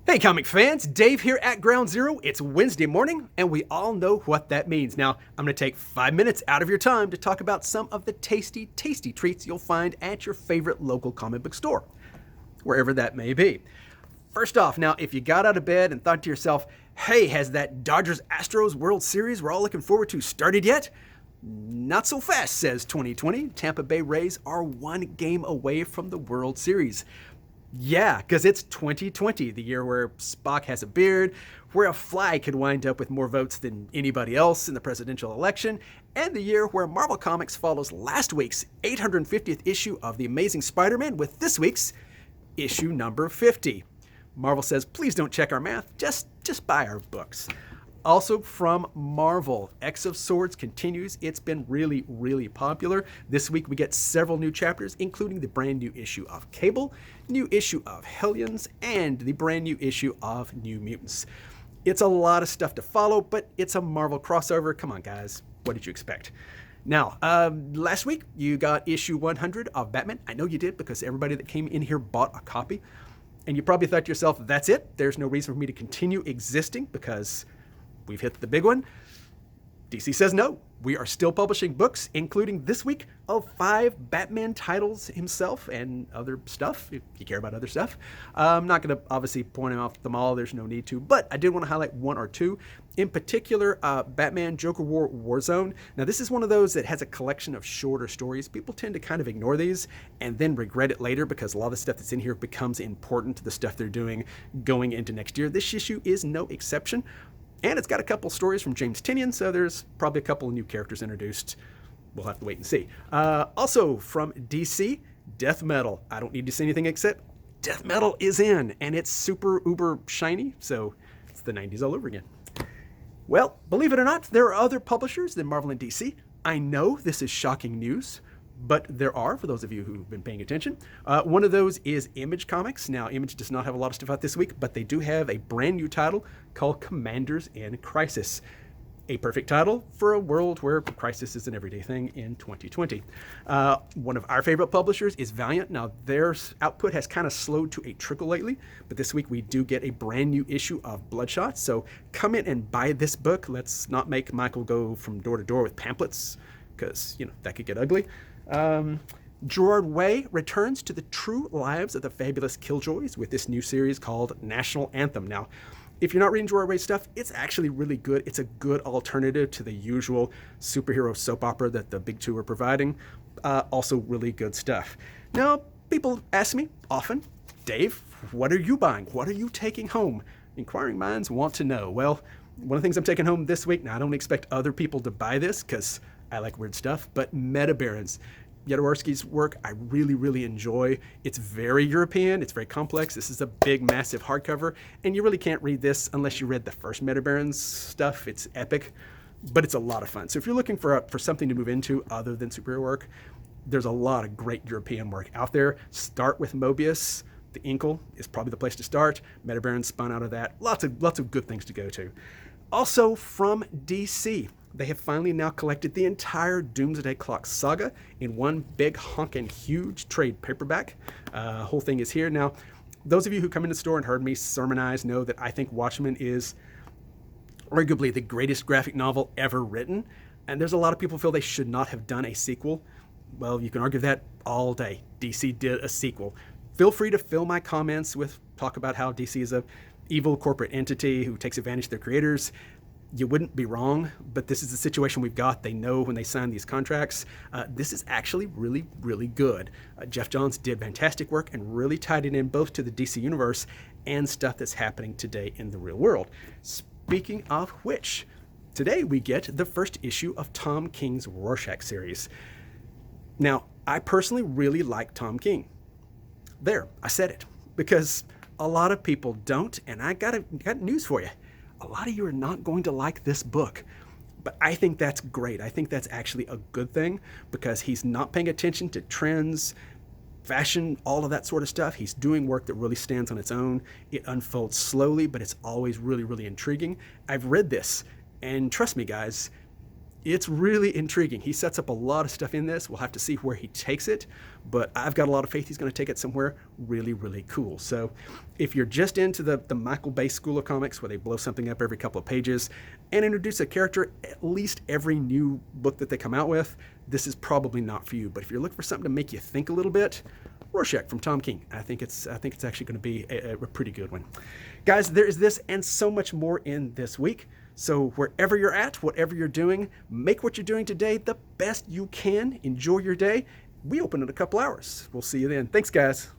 Hey comic fans, Dave here at Ground Zero. It's Wednesday morning, and we all know what that means. Now, I'm going to take 5 minutes out of your time to talk about some of the tasty treats you'll find at your favorite local comic book store, wherever that may be. First off, now, if you got out of bed and thought to yourself, hey, has that Dodgers-Astros World Series we're all looking forward to started yet? Not so fast, says 2020. Tampa Bay Rays are one game away from the World Series. Yeah, because it's 2020, the year where Spock has a beard, where a fly could wind up with more votes than anybody else in the presidential election, and the year where Marvel Comics follows last week's 850th issue of The Amazing Spider-Man with this week's issue number 50. Marvel says, please don't check our math, just buy our books. Also from Marvel, X of Swords continues. It's been really popular. This week we get several new chapters, including the brand new issue of Cable, new issue of Hellions, and the brand new issue of New Mutants. It's a lot of stuff to follow, but it's a Marvel crossover. Come on, guys. What did you expect? Now, last week you got issue 100 of Batman. I know you did because everybody that came in here bought a copy. And you probably thought to yourself, that's it? There's no reason for me to continue existing because we've hit the big one. DC says no. We are still publishing books, including this week of 5 Batman titles himself and other stuff, if you care about other stuff. I'm not going to obviously point out them all. There's no need to. But I did want to highlight one or two. In particular, Batman Joker War Warzone. Now, this is one of those that has a collection of shorter stories. People tend to kind of ignore these and then regret it later because a lot of the stuff that's in here becomes important to the stuff they're doing going into next year. This issue is no exception. And it's got a couple stories from James Tynion, so there's probably a couple of new characters introduced. We'll have to wait and see. Also from DC, Death Metal. I don't need to say anything except Death Metal is in, and it's super uber shiny, so it's the 90s all over again. Well, believe it or not, there are other publishers than Marvel and DC. I know this is shocking news, but there are, for those of you who've been paying attention. One of those is Image Comics. Now, Image does not have a lot of stuff out this week, but they do have a brand new title called Commanders in Crisis. A perfect title for a world where crisis is an everyday thing in 2020. One of our favorite publishers is Valiant. Now, their output has kind of slowed to a trickle lately, but this week we do get a brand new issue of Bloodshot. So come in and buy this book. Let's not make Michael go from door to door with pamphlets, because, that could get ugly. Gerard Way returns to the true lives of the fabulous Killjoys with this new series called National Anthem. Now, if you're not reading Gerard Way's stuff, it's actually really good. It's a good alternative to the usual superhero soap opera that the big two are providing. Also really good stuff. Now, people ask me often, Dave, what are you buying? What are you taking home? Inquiring minds want to know. Well, one of the things I'm taking home this week, now I don't expect other people to buy this because I like weird stuff, but Meta Barons. Jodorowsky's work I really enjoy. It's very European, it's very complex. This is a big, massive hardcover, and you really can't read this unless you read the first Meta Barons stuff. It's epic, but it's a lot of fun. So if you're looking for something to move into other than superhero work, there's a lot of great European work out there. Start with Mobius. The Inkle is probably the place to start. Meta Barons spun out of that. Lots of good things to go to. Also from DC, they have finally now collected the entire Doomsday Clock saga in one big honkin' huge trade paperback. Whole thing is here. Now, those of you who come in the store and heard me sermonize know that I think Watchmen is arguably the greatest graphic novel ever written. And there's a lot of people who feel they should not have done a sequel. Well, you can argue that all day. DC did a sequel. Feel free to fill my comments with talk about how DC is a evil corporate entity who takes advantage of their creators. You wouldn't be wrong, but this is the situation we've got. They know when they sign these contracts. This is actually really good. Jeff Johns did fantastic work and really tied it in both to the DC universe and stuff that's happening today in the real world. Speaking of which, today we get the first issue of Tom King's Rorschach series. Now, I personally really like Tom King. There, I said it, because a lot of people don't, and I got news for you. A lot of you are not going to like this book, but I think that's great. I think that's actually a good thing because he's not paying attention to trends, fashion, all of that sort of stuff. He's doing work that really stands on its own. It unfolds slowly, but it's always really intriguing. I've read this, and trust me, guys, It's really intriguing. He sets up a lot of stuff in this. We'll have to see where he takes it, but I've got a lot of faith he's going to take it somewhere really, really cool. So if you're just into the Michael Bay school of comics where they blow something up every couple of pages and introduce a character at least every new book that they come out with, this is probably not for you. But if you're looking for something to make you think a little bit, Rorschach from Tom King. I think it's actually going to be a pretty good one. Guys, there is this and so much more in this week. So wherever you're at, whatever you're doing, make what you're doing today the best you can. Enjoy your day. We open in a couple hours. We'll see you then. Thanks, guys.